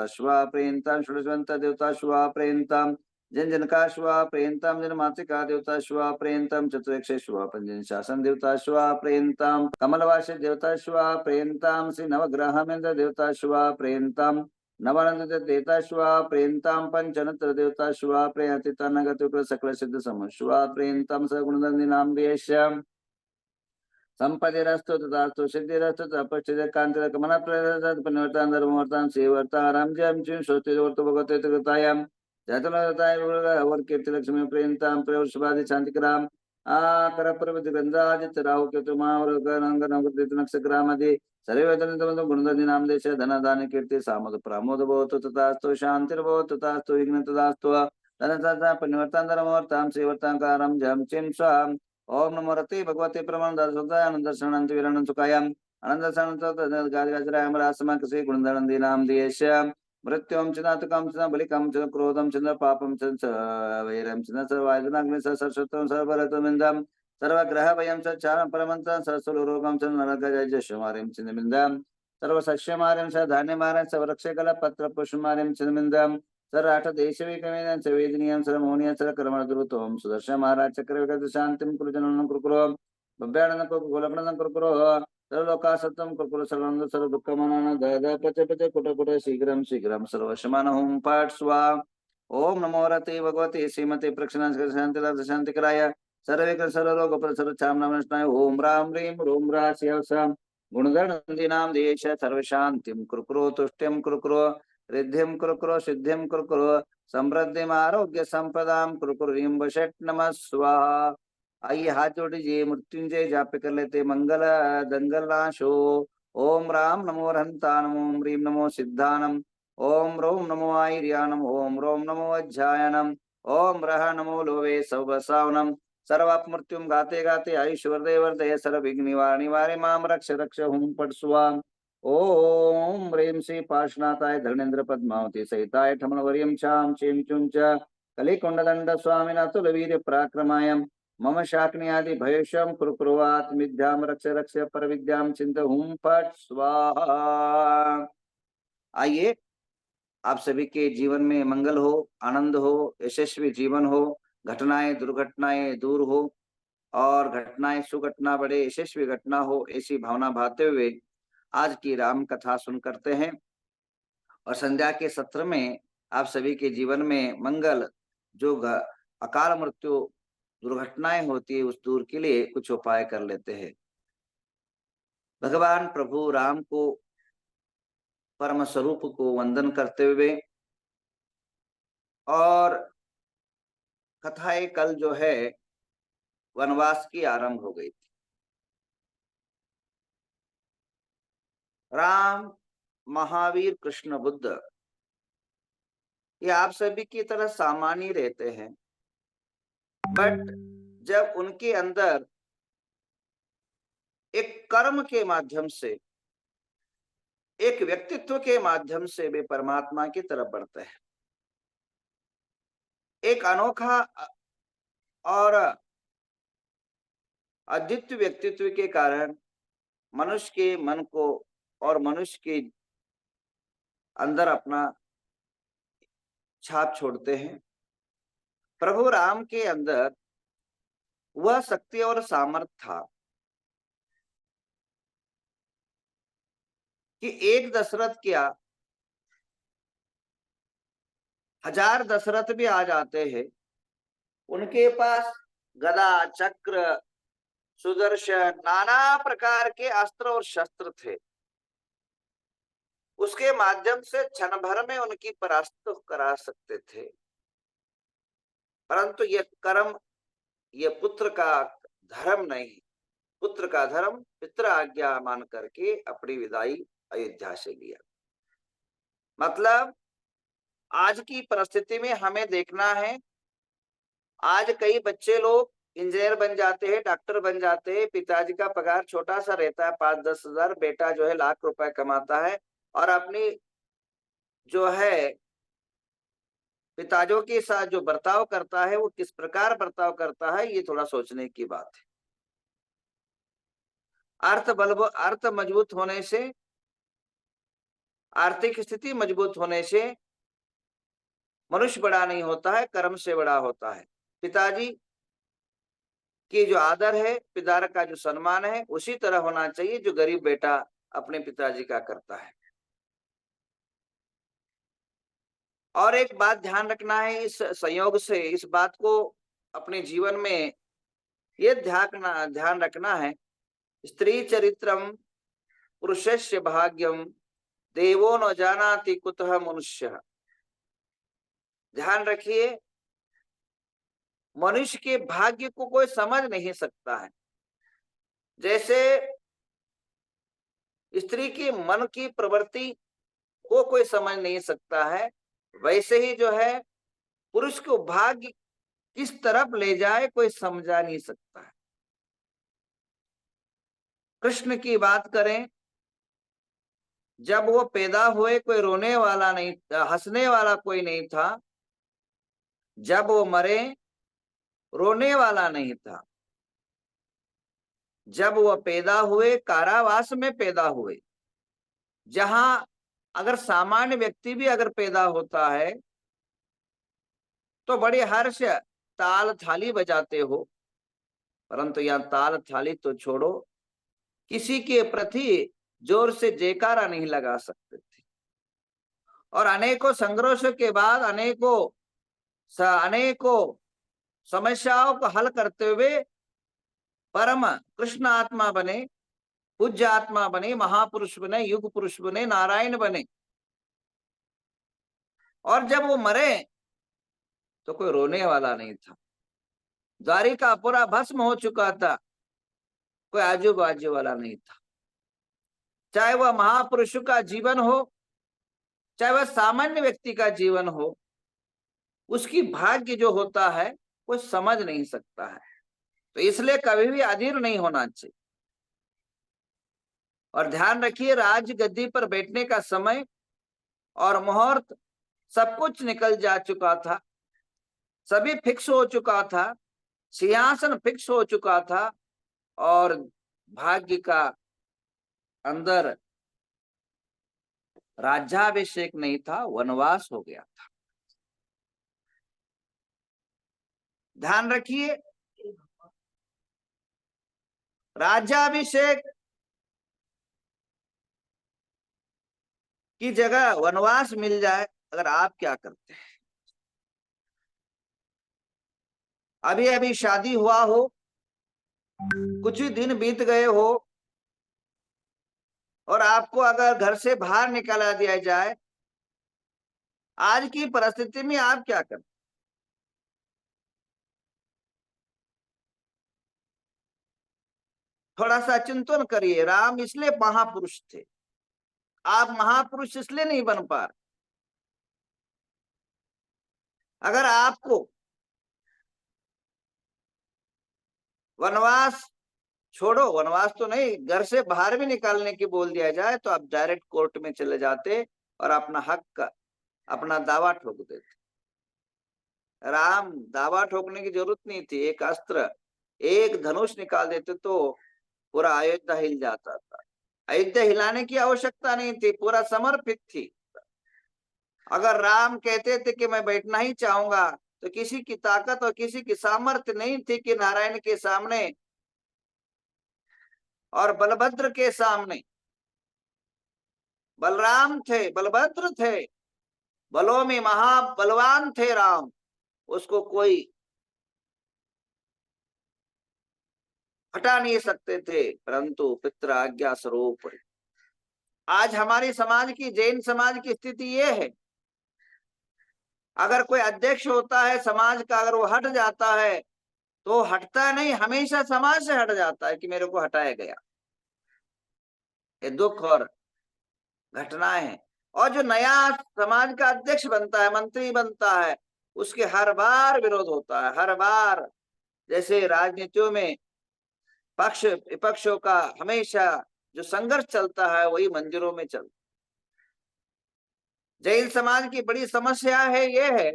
देवता श्वा प्रेन्ताम, षोडशवंत देवता श्वा प्रेन्ताम, जन श्वा प्रेन्ताम, जन मातृका देवता श्वा प्रेन्ताम, चतुर्क्ष श्वा पंजन शासन देवता श्वा प्रेन्ताम, कमलवास देवता श्वा प्रेन्ताम, श्री नवग्रहमेन्द्र देवता श्वा प्रेन्ताम, नवानंद देवता श्वा प्रेन्ताम, पंचनत्र देवता श्वा प्रेयतिता नगत सकल सिद्ध सम श्वा प्रेन्ताम, सगुणनंदी नाम देश्याम संपदिरस्तु तथास्तु सिद्धिरस्तु तपश्चिद कांतिर कमला प्रदत्त पनिवर्तान धर्मवर्तान सेवर्ताराम जम चिं स्वस्तिवर्तो भगवते कृतायाम जतनताय वर कीर्ति लक्ष्मी प्रेन्ताम प्रवशवादि शांतिकराम आकर प्रवृत्ति गंधादित राहु केतु मावर गणंग नवकृत नक्षत्रामदि सर्वे वेदन गुणदधि नाम देश धन दान कीर्ति सामोद प्रमोद भवतु तथास्तु शांतिर्भवतु तथास्तु विघ्न तथास्तु धन तथा पनिवर्तान धर्मवर्तान सेवर्तांकारम जम चिं स्वाम ओम नमो रते भगवते प्रमाण दर्शनानंद दर्शनानंद वीरानंद सुखायाम आनंद दर्शनानंद गाजरायम रासम कसे गुणधनंदी नाम देश्याम मृत्युम चिदातकम चिदा बलिकम चिदा क्रोधम चिदा पापम चिदा वैरम चिदा सर्वायुधनाग्नि सरस्वतम सर्वरतमिंदम सर्वग्रह वयम चारम परमंत सरस्वलो रोगम चिदा नरक जय शुमारिम चिदा मिंदम सर्व सस्यमारिम च धान्यमारं सर्वरक्षकल पत्र पुष्पमारिम चिदा मिंदम सर देशविकमेन वेदनीयं सर मोहनीयं सर कर्मणदुरुतों सुदर्शन महाराज चक्रविगत शांतिं कुरुजननं कुरुकुरो भव्यानंदं गोलकनंदं कुरुकुरो सर्वलोकासत्तं कुरुकुरो सर्वानंद सर्व दुःखमाननं दद पच पच कुट कुट शीघ्रं शीघ्रं सर्वशमान होम पाठ स्वा ओम नमो रते भगवते श्रीमते प्रक्षणांश शांतिदास शांतिकराय सर्वे सर्वरोग पर सर्वचाम नमस्ताय ओम राम ह्रीं रोम रास्यवसं गुणधर नाम देश सर्वशांतिं कुरुकुरो तुष्ट्यं कुरुकुरो रिद्धिं कुरुकुरो सिद्धिं कुरुकुरो समृद्धिम आरोग्य संपदाम कुरुकुरो वशट नमः स्वाहा। आइए हाथ जोड़ दीजिए मृत्युंजय जाप कर लेते मंगल दंगल नाशो ओम राम नमो हंता नमो ह्रीं नमो सिद्धानम ओम रोम नमो आयर्यानम ओम रोम नमो अध्यायनम ओम रह नमो लोवे सवसावनम सर्वाप मृत्युम गाते गाते आयुष्वर्धय वर्धय सर्व विघ्न निवारे माम रक्ष रक्ष हुम पट स्वाम ओम ह्रीं श्री पार्श्वनाथाय धर्मेन्द्र पद्मावती सहिताय ठमणवर्यं चाम चीं चुं च कलिकोंडदंड स्वामिन अतुल वीर्य पराक्रमाय मम शाक्नियादि भयशम कुरुकुर्वात् मिथ्याम रक्ष रक्ष पर विद्याम चिंत हुम फट स्वाहा। आइए आप सभी के जीवन में मंगल हो, आनंद हो, यशस्वी जीवन हो, घटनाएं दुर्घटनाएं दूर हो और घटनाएं सुघटना बड़े यशस्वी घटना हो, ऐसी भावना भाते हुए आज की राम कथा सुन करते हैं और संध्या के सत्र में आप सभी के जीवन में मंगल जो अकाल मृत्यु दुर्घटनाएं होती है उस दूर के लिए कुछ उपाय कर लेते हैं। भगवान प्रभु राम को परम स्वरूप को वंदन करते हुए और कथाएं कल जो है वनवास की आरंभ हो गई थी। राम, महावीर, कृष्ण, बुद्ध ये आप सभी की तरह सामान्य रहते हैं, बट जब उनके अंदर एक कर्म के माध्यम से, एक व्यक्तित्व के माध्यम से वे परमात्मा की तरफ बढ़ते हैं। एक अनोखा और अद्वितीय व्यक्तित्व के कारण मनुष्य के मन को और मनुष्य के अंदर अपना छाप छोड़ते हैं। प्रभु राम के अंदर वह शक्ति और सामर्थ्य था कि एक दशरथ क्या 1000 दशरथ भी आ जाते हैं, उनके पास गदा, चक्र, सुदर्शन, नाना प्रकार के अस्त्र और शस्त्र थे। उसके माध्यम से क्षण भर में उनकी परास्त करा सकते थे, परंतु यह कर्म, यह पुत्र का धर्म नहीं, पुत्र का धर्म पितृ आज्ञा मान करके अपनी विदाई अयोध्या से लिया। मतलब आज की परिस्थिति में हमें देखना है, आज कई बच्चे लोग इंजीनियर बन जाते हैं, डॉक्टर बन जाते हैं, पिताजी का पगार छोटा सा रहता है 5-10 हजार, बेटा जो है लाख रुपए कमाता है और अपनी जो है पिताजों के साथ जो बर्ताव करता है वो किस प्रकार बर्ताव करता है, ये थोड़ा सोचने की बात है। अर्थ मजबूत होने से आर्थिक स्थिति मजबूत होने से मनुष्य बड़ा नहीं होता है, कर्म से बड़ा होता है। पिताजी की जो आदर है, पिता का जो सम्मान है, उसी तरह होना चाहिए जो गरीब बेटा अपने पिताजी का करता है। और एक बात ध्यान रखना है, इस संयोग से इस बात को अपने जीवन में ये ध्यान रखना है, स्त्री चरित्रम पुरुषस्य भाग्यम देवो न जानाति कुतः मनुष्य। ध्यान रखिए, मनुष्य के भाग्य को कोई समझ नहीं सकता है। जैसे स्त्री की मन की प्रवृत्ति को कोई समझ नहीं सकता है, वैसे ही जो है पुरुष को भाग्य किस तरफ ले जाए कोई समझा नहीं सकता है। कृष्ण की बात करें, जब वो पैदा हुए कोई रोने वाला नहीं था, हंसने वाला कोई नहीं था। जब वो मरे रोने वाला नहीं था। जब वो पैदा हुए कारावास में पैदा हुए, जहां अगर सामान्य व्यक्ति भी अगर पैदा होता है तो बड़े हर्ष ताल थाली बजाते हो, परंतु यहाँ ताल थाली तो छोड़ो, किसी के प्रति जोर से जयकारा नहीं लगा सकते थे। और अनेकों संघर्षों के बाद अनेकों समस्याओं को हल करते हुए परम कृष्ण आत्मा बने, पूज्य आत्मा बने, महापुरुष बने, युग पुरुष बने, नारायण बने। और जब वो मरे तो कोई रोने वाला नहीं था। द्वारिका पूरा भस्म हो चुका था, कोई आजू बाजू वाला नहीं था। चाहे वह महापुरुष का जीवन हो, चाहे वह सामान्य व्यक्ति का जीवन हो, उसकी भाग्य जो होता है वो समझ नहीं सकता है। तो इसलिए कभी भी अधीर नहीं होना चाहिए। और ध्यान रखिए, राज गद्दी पर बैठने का समय और मुहूर्त सब कुछ निकल जा चुका था, सभी फिक्स हो चुका था, सिंहासन फिक्स हो चुका था, और भाग्य का अंदर राज्याभिषेक नहीं था, वनवास हो गया था। ध्यान रखिए, राज्याभिषेक की जगह वनवास मिल जाए, अगर आप क्या करते हैं? अभी अभी शादी हुआ हो, कुछ ही दिन बीत गए हो, और आपको अगर घर से बाहर निकाला दिया जाए, आज की परिस्थिति में आप क्या करते? थोड़ा सा चिंतन करिए। राम इसलिए महापुरुष थे, आप महापुरुष इसलिए नहीं बन पा रहे। अगर आपको वनवास छोड़ो, वनवास तो नहीं, घर से बाहर भी निकालने की बोल दिया जाए, तो आप डायरेक्ट कोर्ट में चले जाते और अपना हक का अपना दावा ठोक देते। राम दावा ठोकने की जरूरत नहीं थी, एक अस्त्र, एक धनुष निकाल देते तो पूरा अयोध्या हिल जाता था। अयोध्या हिलाने की आवश्यकता नहीं थी, पूरा समर्पित थी। अगर राम कहते थे कि मैं बैठना ही चाहूंगा, तो किसी की ताकत और किसी की सामर्थ्य नहीं थी कि नारायण के सामने और बलभद्र के सामने, बलराम थे, बलभद्र थे, बलों में महाबलवान थे राम, उसको कोई हटा नहीं सकते थे। परंतु पितृ आज्ञा स्वरूप आज हमारी समाज की, जैन समाज की स्थिति ये है, अगर कोई अध्यक्ष होता है समाज का, अगर वो हट जाता है तो हटता नहीं, हमेशा समाज से हट जाता है कि मेरे को हटाया गया। ये दुख और घटनाएं हैं। और जो नया समाज का अध्यक्ष बनता है, मंत्री बनता है, उसके हर बार विरोध होता है, हर बार। जैसे राजनीतियों में पक्ष विपक्षों का हमेशा जो संघर्ष चलता है, वही मंदिरों में चलता। जैन समाज की बड़ी समस्या है, ये है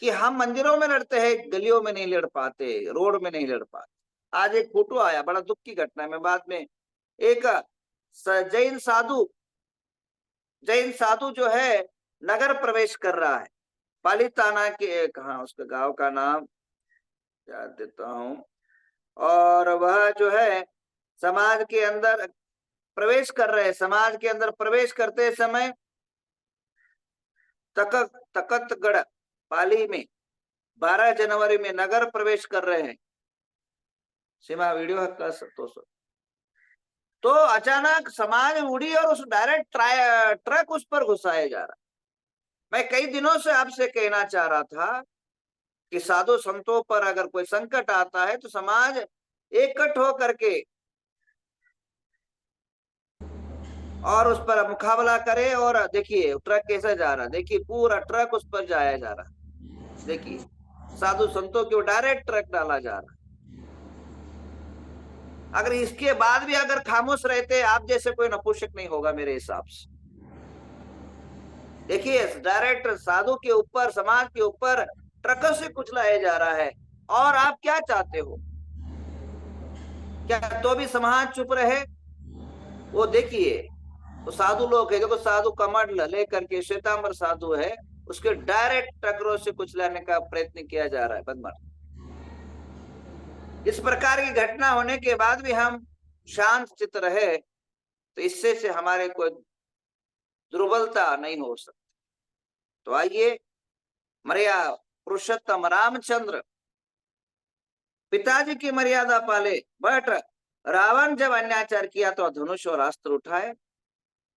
कि हम मंदिरों में लड़ते हैं, गलियों में नहीं लड़ पाते, रोड में नहीं लड़ पाते। आज एक फोटो आया, बड़ा दुख की घटना है, मैं बाद में, एक जैन साधु जैन साधु जो है नगर प्रवेश कर रहा है, पालिताना के, कहा उसका गांव का नाम याद देता हूँ, और वह जो है समाज के अंदर प्रवेश कर रहे हैं। समाज के अंदर प्रवेश करते समय तकतगढ़ पाली में 12 जनवरी में नगर प्रवेश कर रहे हैं। सीमा वीडियो है का तो अचानक समाज उड़ी और उस डायरेक्ट ट्रक उस पर घुसाया जा रहा। मैं कई दिनों से आपसे कहना चाह रहा था कि साधु संतों पर अगर कोई संकट आता है तो समाज एकजुट हो करके और उस पर मुकाबला करे। और देखिए ट्रक कैसे जा रहा, देखिए पूरा ट्रक उस पर जाया जा रहा। देखिए साधु संतों के डायरेक्ट ट्रक डाला जा रहा। अगर इसके बाद भी अगर खामोश रहते, आप जैसे कोई नपुंसक नहीं होगा मेरे हिसाब से। देखिए डायरेक्ट साधु के ऊपर, समाज के ऊपर ट्रकों से कुचलाया जा रहा है। और आप क्या चाहते हो, क्या तो भी समाज चुप रहे? वो देखिए वो साधु लोग है, देखो साधु कमंडल लेकर के श्वेतांबर साधु है, उसके डायरेक्ट टकरों से कुचलाने का प्रयत्न किया जा रहा है बदमाश। इस प्रकार की घटना होने के बाद भी हम शांत चित्त रहे तो इससे से हमारे कोई दुर्बलता नहीं हो सकती। तो आइए मर्यादा पुरुषोत्तम रामचंद्र पिताजी की मर्यादा पाले, बट रावण जब अन्याचार किया तो धनुष और अस्त्र उठाए।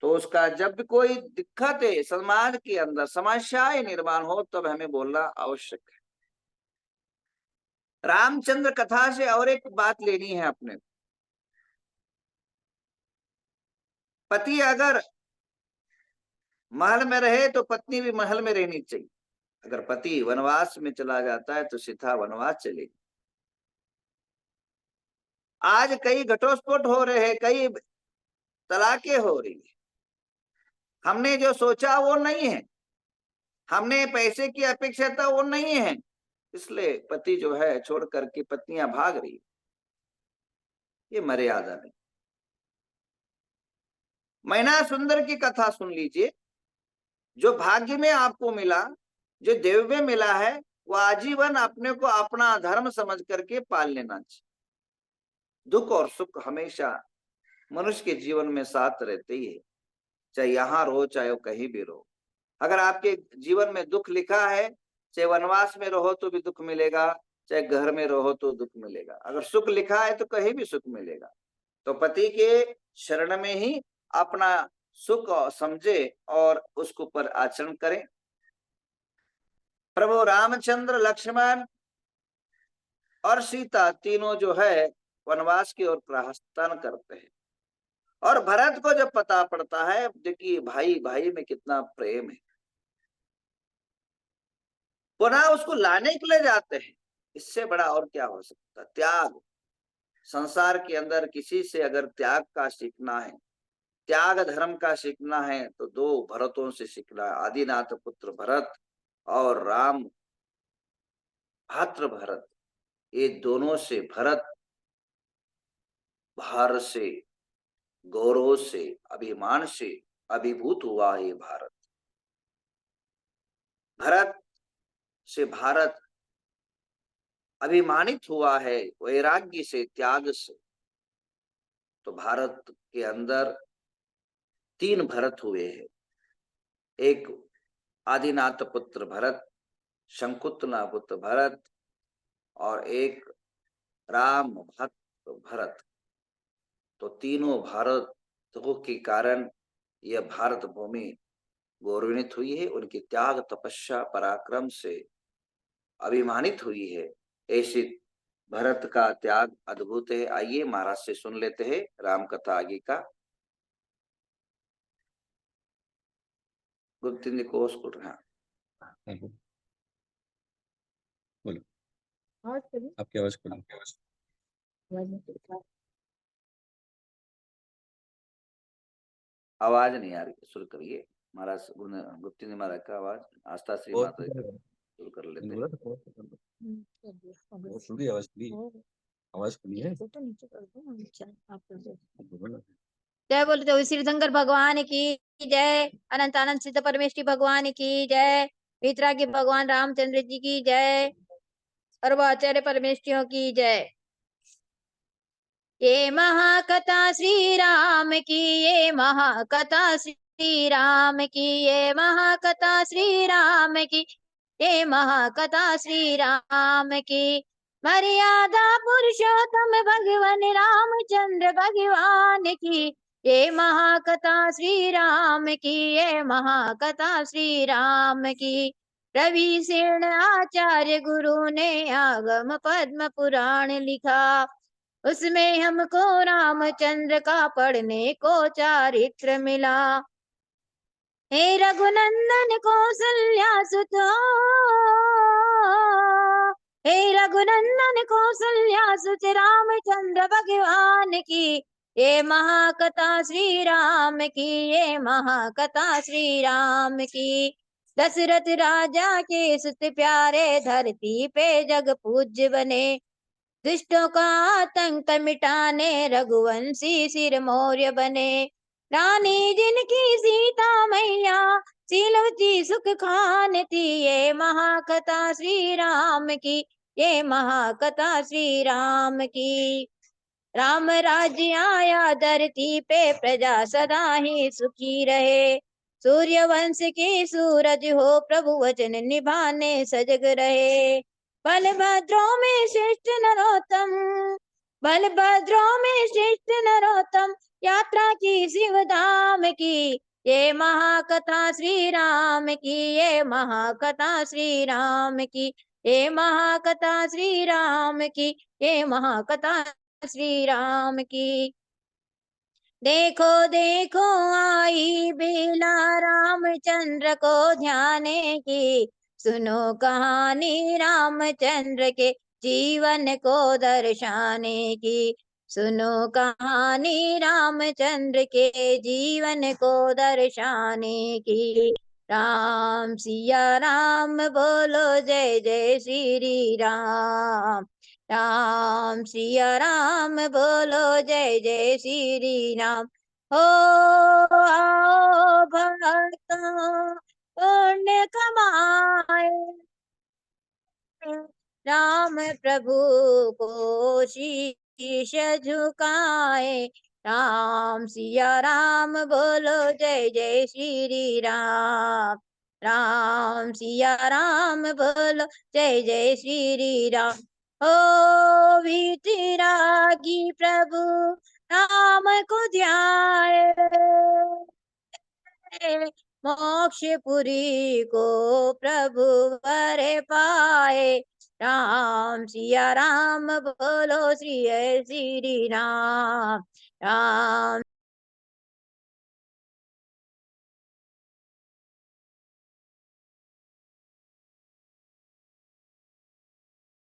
तो उसका जब भी कोई दिक्कत है समाज के अंदर, समस्याएं निर्माण हो, तब हमें बोलना आवश्यक है। रामचंद्र कथा से और एक बात लेनी है अपने। पति अगर महल में रहे तो पत्नी भी महल में रहनी चाहिए। अगर पति वनवास में चला जाता है तो सीधा वनवास चलेगी। आज कई घटोस्फोट हो रहे हैं, कई तलाकें हो रही है। हमने जो सोचा वो नहीं है, हमने पैसे की अपेक्षा था वो नहीं है, इसलिए पति जो है छोड़ करके पत्नियां भाग रही। ये मर्यादा नहीं। मैना सुंदर की कथा सुन लीजिए। जो भाग्य में आपको मिला, जो देव में मिला है, वो आजीवन अपने को अपना धर्म समझ करके पाल लेना चाहिए। दुख और सुख हमेशा मनुष्य के जीवन में साथ रहते ही है, चाहे यहाँ रहो चाहे वो कहीं भी रहो। अगर आपके जीवन में दुख लिखा है, चाहे वनवास में रहो तो भी दुख मिलेगा, चाहे घर में रहो तो दुख मिलेगा। अगर सुख लिखा है तो कहीं भी सुख मिलेगा। तो पति के शरण में ही अपना सुख समझे और उसको पर आचरण करें। प्रभु रामचंद्र, लक्ष्मण और सीता तीनों जो है वनवास की ओर प्रस्थान करते हैं। और भरत को जब पता पड़ता है, देखिए भाई भाई में कितना प्रेम है, पुनः उसको लाने के लिए जाते हैं। इससे बड़ा और क्या हो सकता? त्याग। संसार के अंदर किसी से अगर त्याग का सीखना है, त्याग धर्म का सीखना है, तो दो भरतों से सीखना है, आदिनाथ पुत्र भरत और राम भात्र भरत। ये दोनों से भरत भारत से, गौरव से, अभिमान से अभिभूत हुआ है भारत। भरत से भारत अभिमानित हुआ है, वैराग्य से, त्याग से। तो भारत के अंदर तीन भरत हुए हैं। एक आदिनाथ पुत्र भरत, शंकुतला पुत्र भरत, और एक राम भक्त भरत। तो तीनों भारतों के कारण यह भारत भूमि गौरवान्वित हुई है, उनकी त्याग तपस्या पराक्रम से अभिमानित हुई है। ऐसे भरत का त्याग अद्भुत है। आइए महाराज से सुन लेते हैं राम कथा आगे का। गुप्त को हाँ बोलो, आपकी आवाज खोलो। आवाज नहीं आ रही, शुरू करिए महाराज। गुप्ती महाराज का आवाज, आस्था श्री माता शुरू कर लेते हैं। आवाज खुली है। जय बोलते हुए श्रीशंकर भगवान की जय। अनंत अनंत सिद्ध परमेष्टि भगवान की जय। वितरागी भगवान रामचंद्र जी की जय। सर्वाचार्य परमेष्टियों की जय। ये महाकथा श्री राम की, ये महाकथा श्री राम की, ये महाकथा श्री राम की, ये महाकथा श्री राम की। मर्यादा पुरुषोत्तम भगवान रामचंद्र भगवान की, ये महाकथा श्री राम की, ये महाकथा श्री राम की। रवि सेन आचार्य गुरु ने आगम पद्म पुराण लिखा, उसमें हमको रामचंद्र का पढ़ने को चारित्र मिला। हे रघुनंदन कौसल्या सुत, हे रघुनंदन कौसल्या सुत रामचंद्र भगवान की, ये महाकथा श्री राम की, ये महाकथा श्री राम की। दशरथ राजा के सुत प्यारे धरती पे जग पूज्य बने, दुष्टों का आतंक मिटाने रघुवंशी सिर मौर्य बने। रानी जिनकी सीता मैया शीलवती सुख खान थी, ये महाकथा श्री राम की, ये महाकथा श्री राम की। राम राज्य आया धरती पे प्रजा सदा ही सुखी रहे, सूर्य वंश की सूरज हो प्रभु वचन निभाने सजग रहे। बलभद्रों में श्रेष्ठ नरोत्तम, बलभद्रों में श्रेष्ठ नरोत्तम यात्रा की शिव धाम की, ये महाकथा श्री राम की, ये महाकथा श्री राम की, ये महाकथा श्री राम की, ये महाकथा श्री राम की। देखो देखो आई बेला रामचंद्र को ध्याने की, सुनो कहानी रामचंद्र के जीवन को दर्शाने की, सुनो कहानी रामचंद्र के जीवन को दर्शाने की। राम सिया राम बोलो जय जय श्री राम, राम सिया राम बोलो जय जय श्री राम। हो आओ भक्तों पुण्य कमाए, राम प्रभु को शीश झुकाए। राम सिया राम बोलो जय जय श्री राम, राम सिया राम बोलो जय जय श्री राम। ओ वितरागी प्रभु राम को ध्याए, मोक्षपुरी को प्रभु वर पाए। राम सिया राम बोलो श्री श्री राम, राम